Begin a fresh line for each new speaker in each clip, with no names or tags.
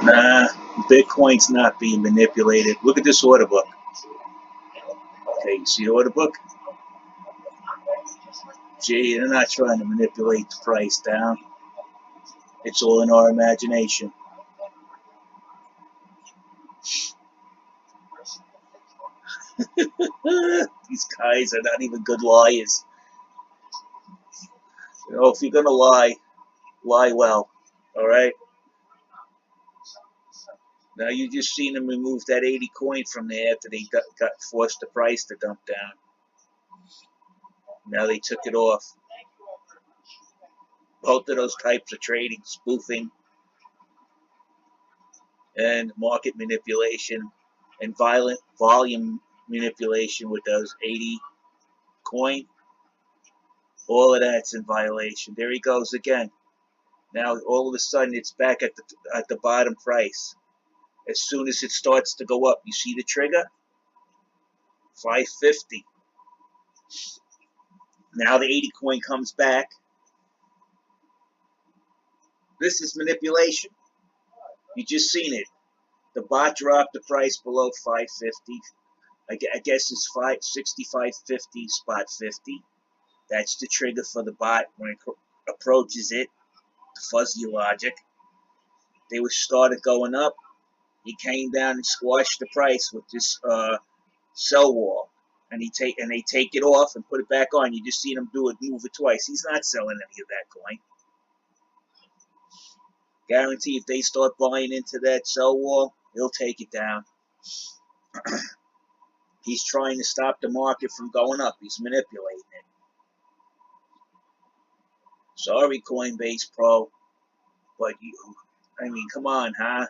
Nah, Bitcoin's not being manipulated. Look at this order book. Okay, you see the order book? Gee, they're not trying to manipulate the price down. It's all in our imagination. These guys are not even good liars. You know, if you're gonna lie, lie well. All right. Now you just seen them remove that 80 coin from there after they got forced the price to dump down. Now they took it off. Both of those types of trading, spoofing and market manipulation and violent volume manipulation with those 80 coin, all of that's in violation. There he goes again. Now all of a sudden it's back at the bottom price. As soon as it starts to go up, you see the trigger? 550. Now the 80 coin comes back. This is manipulation. You just seen it. The bot dropped the price below 550. I guess it's 565.50 spot 50. That's the trigger for the bot when it approaches it. The fuzzy logic. They were started going up. He came down and squashed the price with this sell wall, and they take it off and put it back on. You just seen him move it twice. He's not selling any of that coin. Guarantee if they start buying into that sell wall, he'll take it down. He's trying to stop the market from going up. He's manipulating it. Sorry, Coinbase Pro, but I mean, come on, huh?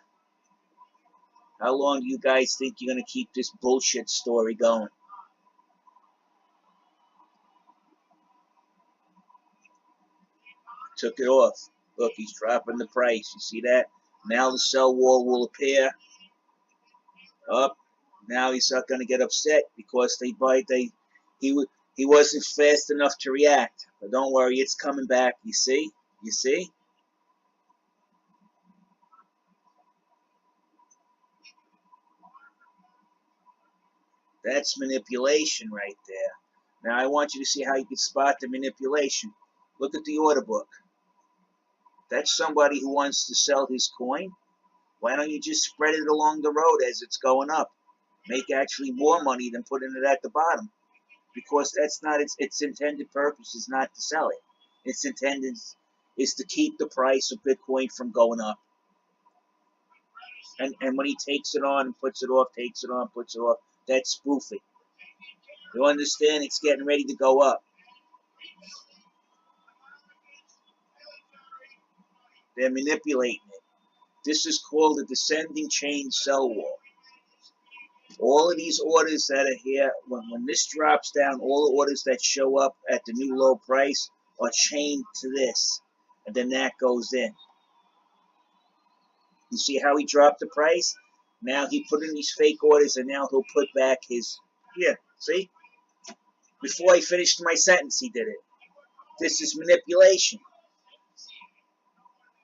How long do you guys think you're going to keep this bullshit story going? Took it off. Look, he's dropping the price. You see that? Now the sell wall will appear. Up. Now he's not going to get upset because he wasn't fast enough to react. But don't worry, it's coming back. You see? You see? That's manipulation right there. Now I want you to see how you can spot the manipulation. Look at the order book. That's somebody who wants to sell his coin. Why don't you just spread it along the road as it's going up? Make actually more money than putting it at the bottom. Because that's not its intended purpose is not to sell it. Its intended is to keep the price of Bitcoin from going up. And when he takes it on and puts it off, takes it on, puts it off, that's spoofing. You understand? It's getting ready to go up. They're manipulating it. This is called a descending chain sell wall. All of these orders that are here, when this drops down, all the orders that show up at the new low price are chained to this. And then that goes in. You see how he dropped the price? Now he put in these fake orders, and now he'll put back his... Yeah, see? Before I finished my sentence, he did it. This is manipulation.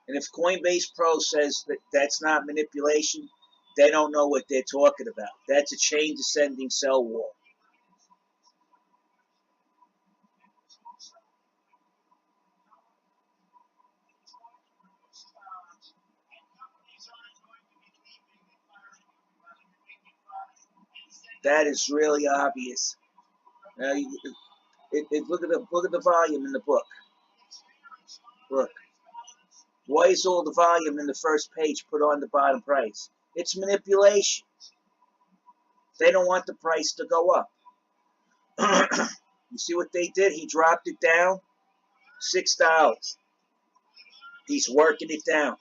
And if Coinbase Pro says that that's not manipulation, they don't know what they're talking about. That's a chain descending sell wall. That is really obvious. Now, look at the volume in the book. Look. Why is all the volume in the first page put on the bottom price? It's manipulation. They don't want the price to go up. You see what they did? He dropped it down. $6. He's working it down.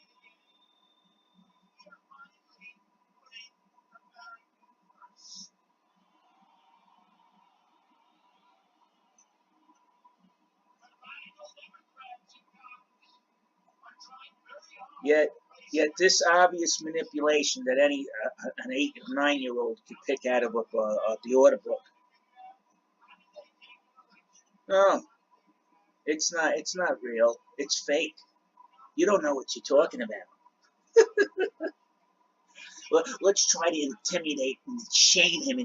Yet this obvious manipulation that an 8 or 9-year-old could pick out of the order book. No, it's not real. It's fake. You don't know what you're talking about. Let's try to intimidate and shame him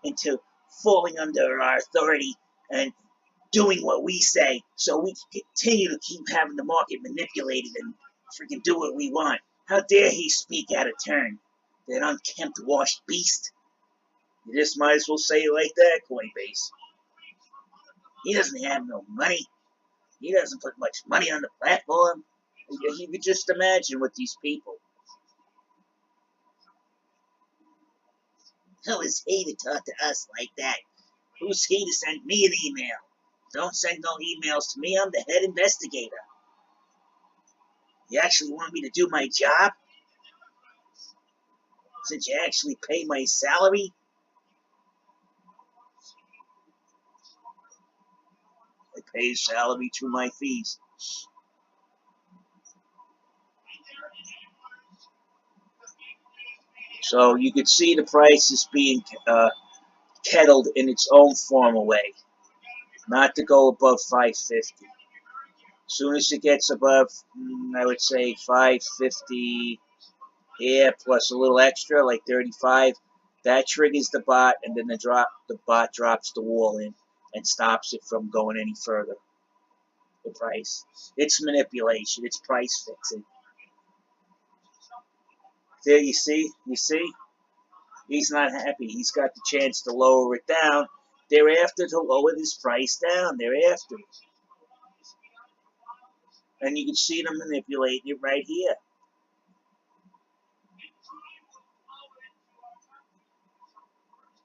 into falling under our authority and doing what we say, so we can continue to keep having the market manipulated and freaking do what we want. How dare he speak out of turn? That unkempt, washed beast. You just might as well say it like that, Coinbase. He doesn't have no money. He doesn't put much money on the platform. You could just imagine with these people. Who is he to talk to us like that? Who's he to send me an email? Don't send no emails to me. I'm the head investigator. You actually want me to do my job? Since you actually pay my salary? I pay salary through my fees. So you could see the price is being kettled in its own formal way. Not to go above 550. As soon as it gets above, I would say 550 here plus a little extra, like 35, that triggers the bot, and then the bot drops the wall in and stops it from going any further. The price. It's manipulation. It's price fixing. There you see? He's not happy. He's got the chance to lower it down. They're after to lower this price down. They're after it. And you can see them manipulating it right here.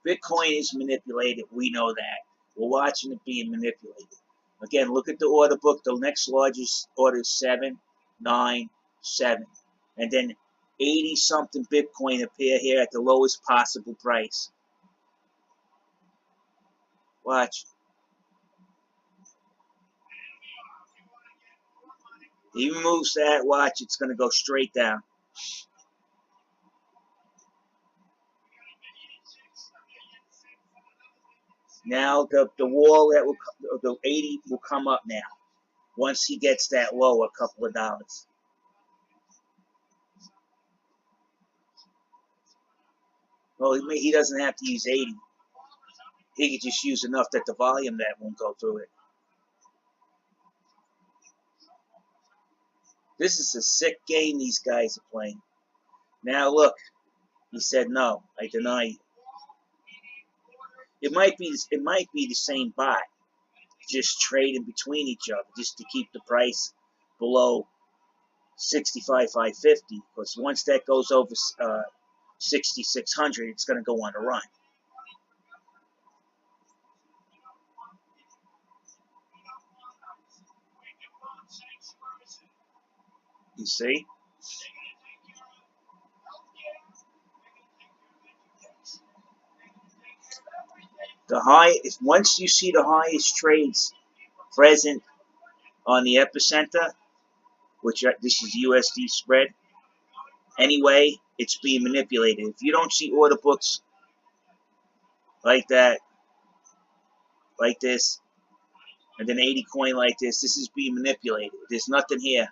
Bitcoin is manipulated. We know that. We're watching it being manipulated. Again, look at the order book. The next largest order is 797. And then 80-something Bitcoin appear here at the lowest possible price. Watch. He removes that. Watch. It's going to go straight down. Now the wall that will, the 80 will come up now. Once he gets that low, a couple of dollars. Well, he doesn't have to use 80. He could just use enough that the volume that won't go through it. This is a sick game these guys are playing. Now look, he said no. I deny you. It might be the same bot, just trading between each other, just to keep the price below 65,550. Because once that goes over 6,600, it's going to go on a run. You see? The high, once you see the highest trades present on the epicenter, which this is USD spread, anyway, it's being manipulated. If you don't see order books like that, like this, and then 80 coin like this is being manipulated. There's nothing here.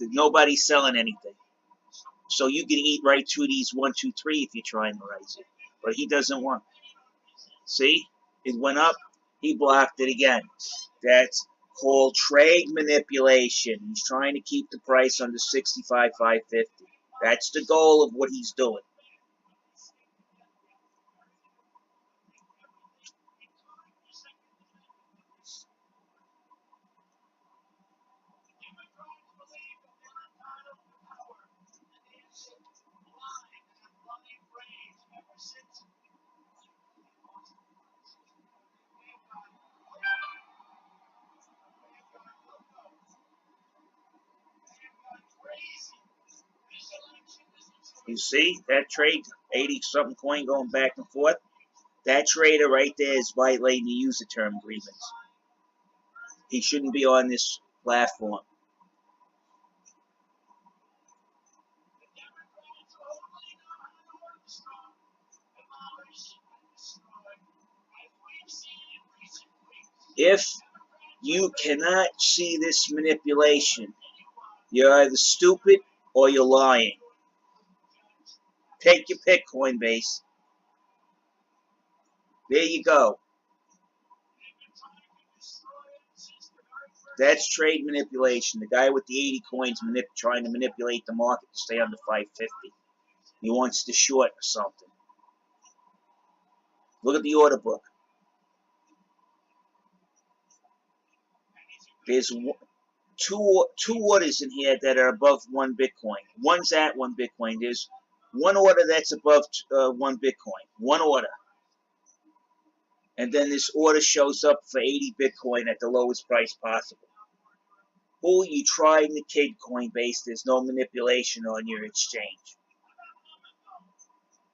Nobody's selling anything. So you can eat right through these 1, 2, 3 if you try and raise it. But he doesn't want. See? It went up. He blocked it again. That's called trade manipulation. He's trying to keep the price under 65,550. That's the goal of what he's doing. You see that trade, 80-something coin going back and forth? That trader right there is violating the user term agreements. He shouldn't be on this platform. If you cannot see this manipulation, you're either stupid or you're lying. Take your pick, Coinbase. There you go. That's trade manipulation. The guy with the 80 coins trying to manipulate the market to stay under 550. He wants to short or something. Look at the order book. There's two orders in here that are above 1 Bitcoin. One's at 1 Bitcoin. There's one order that's above 1 Bitcoin. One order. And then this order shows up for 80 Bitcoin at the lowest price possible. Who are you trying to kid, Coinbase? There's no manipulation on your exchange.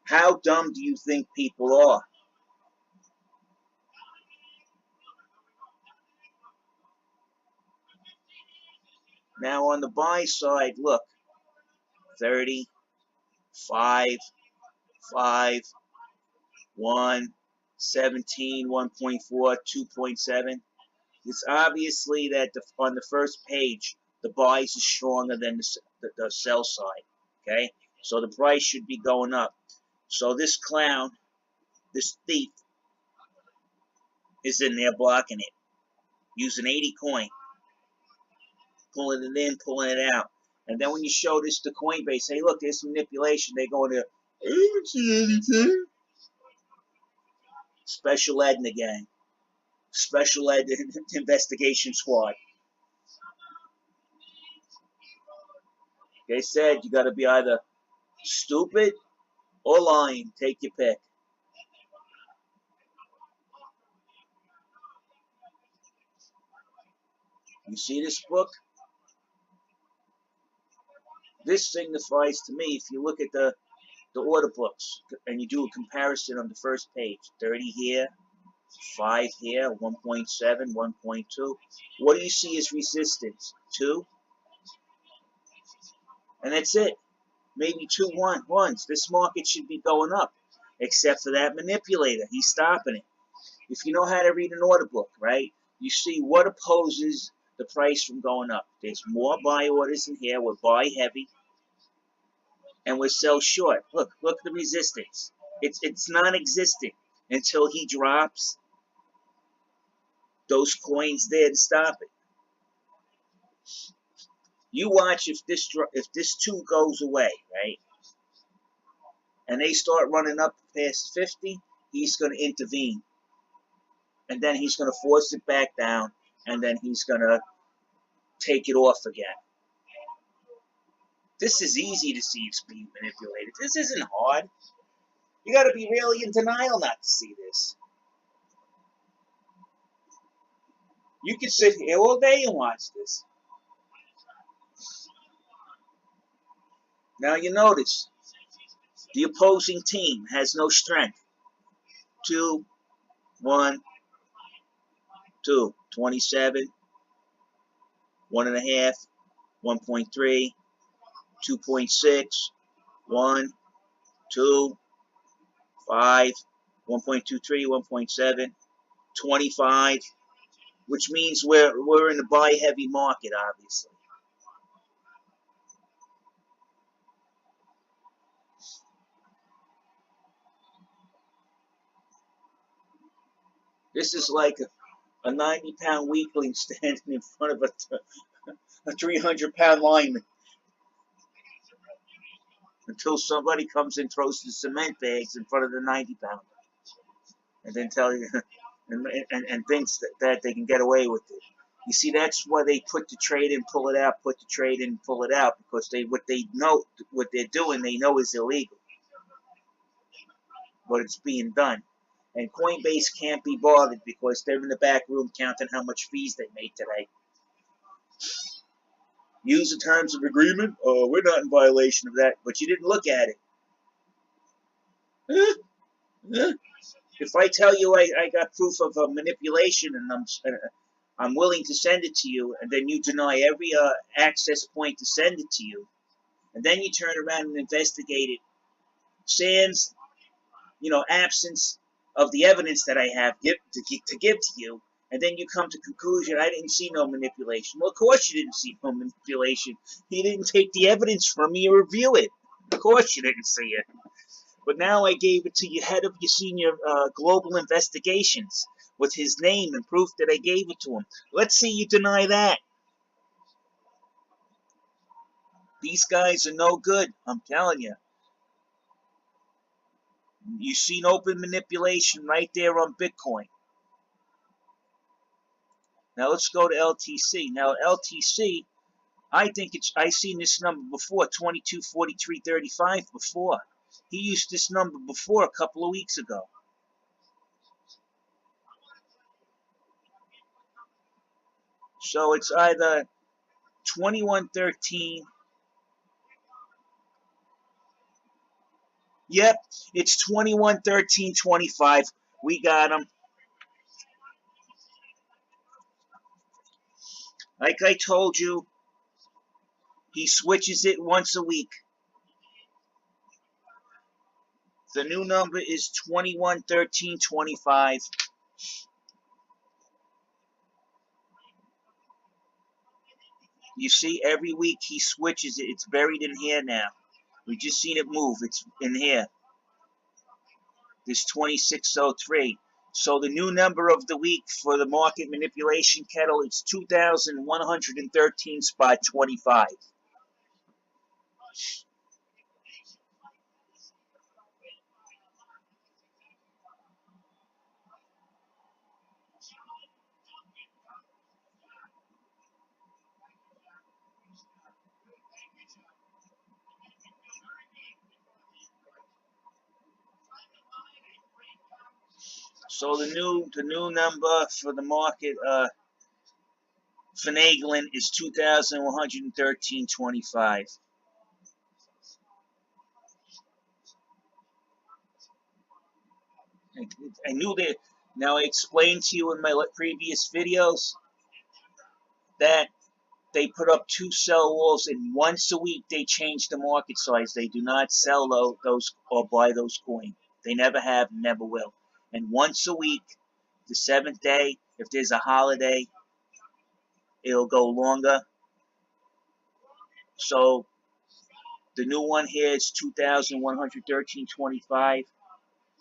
How dumb do you think people are? Now on the buy side, look. 30, 5, 5, 1, 17, 1.4, 2.7. It's obviously that on the first page, the buys is stronger than the sell side. Okay? So the price should be going up. So this clown, this thief, is in there blocking it. Using 80 coin. Pulling it in, pulling it out. And then when you show this to Coinbase, hey, look, there's manipulation. They go into, I don't see anything. Special ed in the gang. Special ed investigation squad. They said you got to be either stupid or lying. Take your pick. You see this book? This signifies to me, if you look at the order books and you do a comparison on the first page, 30 here, 5 here, 1.7, 1.2. What do you see as resistance? 2? And that's it. Maybe 2 ones. This market should be going up, except for that manipulator. He's stopping it. If you know how to read an order book, right, you see what opposes the price from going up. There's more buy orders in here. We're buy heavy, and we're sell short. Look at the resistance. It's non-existent until he drops those coins there to stop it. You watch if this 2 goes away, right, and they start running up past 50, he's going to intervene. And then he's going to force it back down, and then he's going to take it off again. This is easy to see it's being manipulated. This isn't hard. You got to be really in denial not to see this. You can sit here all day and watch this. Now you notice the opposing team has no strength. 2, 1, 2, 27, 1.5, 1.3, 2.6, 1, 2, 5, 1.23, 1.7, 25, which means we're in a buy heavy market, obviously. This is like a 90-pound weakling standing in front of a 300-pound lineman. Until somebody comes and throws the cement bags in front of the 90-pounder. And then tell you, and thinks that they can get away with it. You see, that's why they put the trade in, pull it out, put the trade in, pull it out, because what they're doing, they know is illegal. But it's being done. And Coinbase can't be bothered because they're in the back room counting how much fees they made today. Use the terms of agreement? Oh, we're not in violation of that. But you didn't look at it. If I tell you I got proof of manipulation and I'm willing to send it to you, and then you deny every access point to send it to you, and then you turn around and investigate it, sans, absence of the evidence that I have to give to you, and then you come to conclusion, I didn't see no manipulation. Well, of course you didn't see no manipulation. He didn't take the evidence from me or review it. Of course you didn't see it. But now I gave it to you, head of your senior global investigations, with his name and proof that I gave it to him. Let's see you deny that. These guys are no good, I'm telling you. You've seen open manipulation right there on Bitcoin. Now let's go to LTC. Now LTC, I seen this number before, 2243.35 before. He used this number before a couple of weeks ago. So it's either 2113. Yep, it's 2113.25. We got him. Like I told you, he switches it once a week. The new number is 2113.25. You see, every week he switches it. It's buried in here now. We just seen it move. It's in here. This 2603. So the new number of the week for the market manipulation kettle is 2,113.25. So the new number for the market finagling is 2,113.25. I knew that. Now I explained to you in my previous videos that they put up 2 sell walls, and once a week they change the market size. They do not sell those or buy those coins. They never have, never will. And once a week, the 7th day, if there's a holiday, it'll go longer. So the new one here is 2,113.25.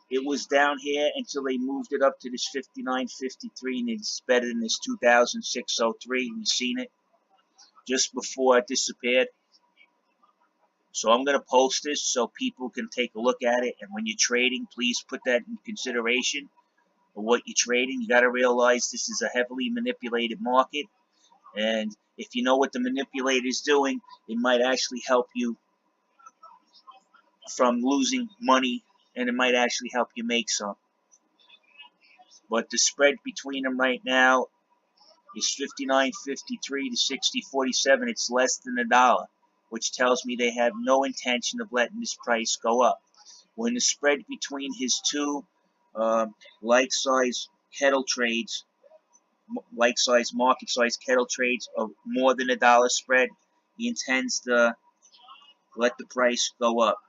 It was down here until they moved it up to this 59.53, and it's better than this 2,603. We've seen it just before it disappeared. So I'm going to post this so people can take a look at it. And when you're trading, please put that in consideration of what you're trading. You got to realize this is a heavily manipulated market. And if you know what the manipulator is doing, it might actually help you from losing money, and it might actually help you make some. But the spread between them right now is 59.53 to 60.47. It's less than $1, which tells me they have no intention of letting this price go up. When the spread between his two like-size kettle trades, like-size market-size kettle trades of more than $1 spread, he intends to let the price go up.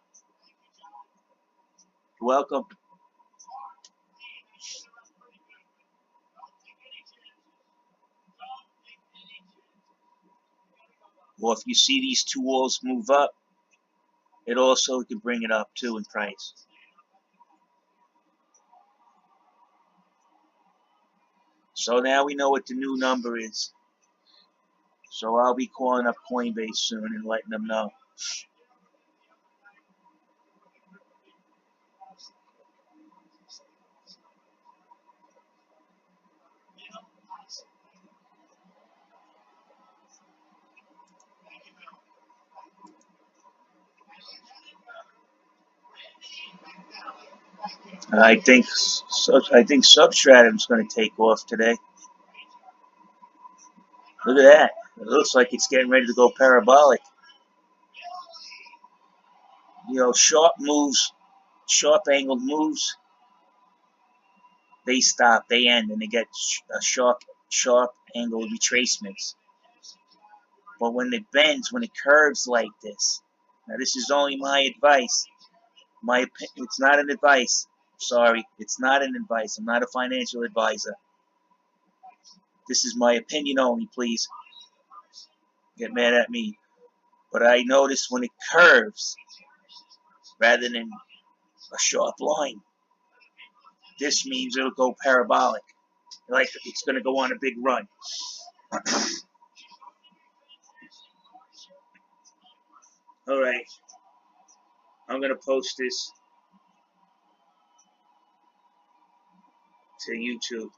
You're welcome. Or if you see these two walls move up, it also can bring it up too in price. So now we know what the new number is. So I'll be calling up Coinbase soon and letting them know. I think Substratum's going to take off today. Look at that. It looks like it's getting ready to go parabolic. You know, sharp moves, sharp angled moves, they stop, they end, and they get sharp angled retracements. But when it bends, when it curves like this, now this is only my advice. It's not an advice. Sorry, it's not an advice. I'm not a financial advisor. This is my opinion only, please. Get mad at me. But I notice when it curves, rather than a sharp line, this means it'll go parabolic. Like it's going to go on a big run. Alright. I'm going to post this to YouTube.